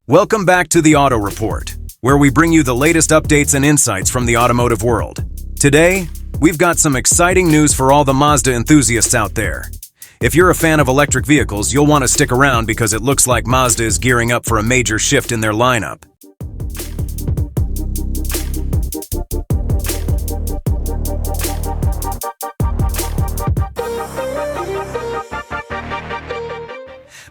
Welcome back to the Auto Report, where we bring you the latest updates and insights from the automotive world. Today, we've got some exciting news for all the Mazda enthusiasts out there. If you're a fan of electric vehicles, you'll want to stick around because it looks like Mazda is gearing up for a major shift in their lineup.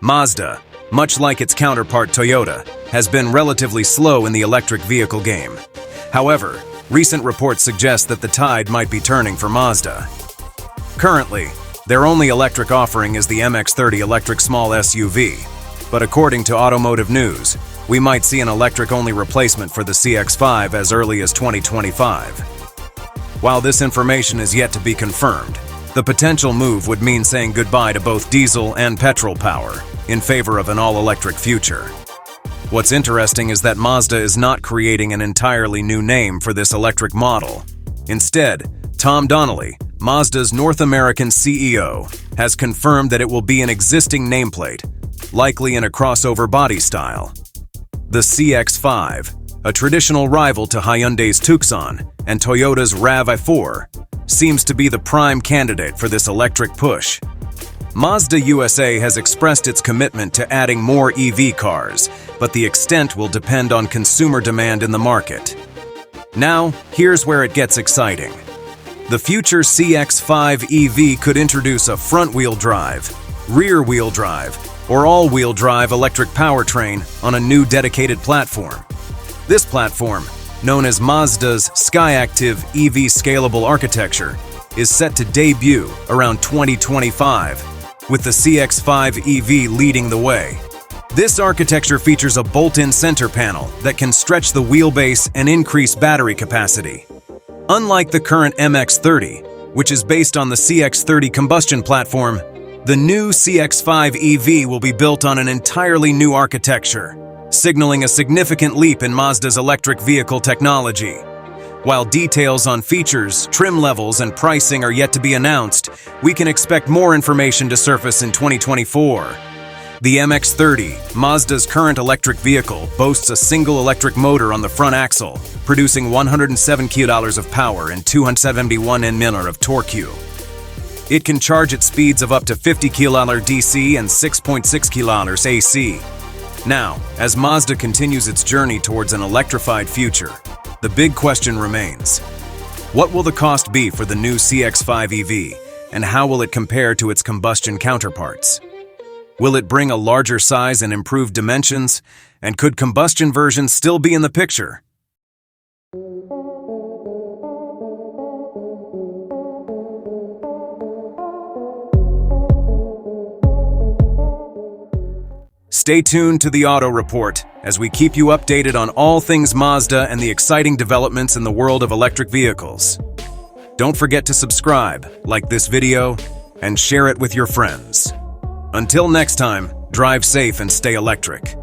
Mazda, much like its counterpart Toyota, has been relatively slow in the electric vehicle game. However, recent reports suggest that the tide might be turning for Mazda. Currently, their only electric offering is the MX-30 electric small SUV, but according to Automotive News, we might see an electric-only replacement for the CX-5 as early as 2025. While this information is yet to be confirmed, the potential move would mean saying goodbye to both diesel and petrol power in favor of an all-electric future. What's interesting is that Mazda is not creating an entirely new name for this electric model. Instead, Tom Donnelly, Mazda's North American CEO, has confirmed that it will be an existing nameplate, likely in a crossover body style. The CX-5, a traditional rival to Hyundai's Tucson and Toyota's RAV4, seems to be the prime candidate for this electric push. Mazda USA has expressed its commitment to adding more EV cars, but the extent will depend on consumer demand in the market. Now, here's where it gets exciting. The future CX-5 EV could introduce a front-wheel drive, rear-wheel drive, or all-wheel drive electric powertrain on a new dedicated platform. This platform, known as Mazda's SkyActiv EV Scalable Architecture, is set to debut around 2025, with the CX-5 EV leading the way. This architecture features a bolt-in center panel that can stretch the wheelbase and increase battery capacity. Unlike the current MX-30, which is based on the CX-30 combustion platform, the new CX-5 EV will be built on an entirely new architecture, signaling a significant leap in Mazda's electric vehicle technology. While details on features, trim levels, and pricing are yet to be announced, we can expect more information to surface in 2024. The MX-30, Mazda's current electric vehicle, boasts a single electric motor on the front axle, producing 107 kilowatts of power and 271 Nm of torque. It can charge at speeds of up to 50 kWh DC and 6.6 kWh AC. Now, as Mazda continues its journey towards an electrified future, the big question remains: what will the cost be for the new CX-5 EV, and how will it compare to its combustion counterparts? Will it bring a larger size and improved dimensions, and could combustion versions still be in the picture? Stay tuned to the Auto Report as we keep you updated on all things Mazda and the exciting developments in the world of electric vehicles. Don't forget to subscribe, like this video, and share it with your friends. Until next time, drive safe and stay electric.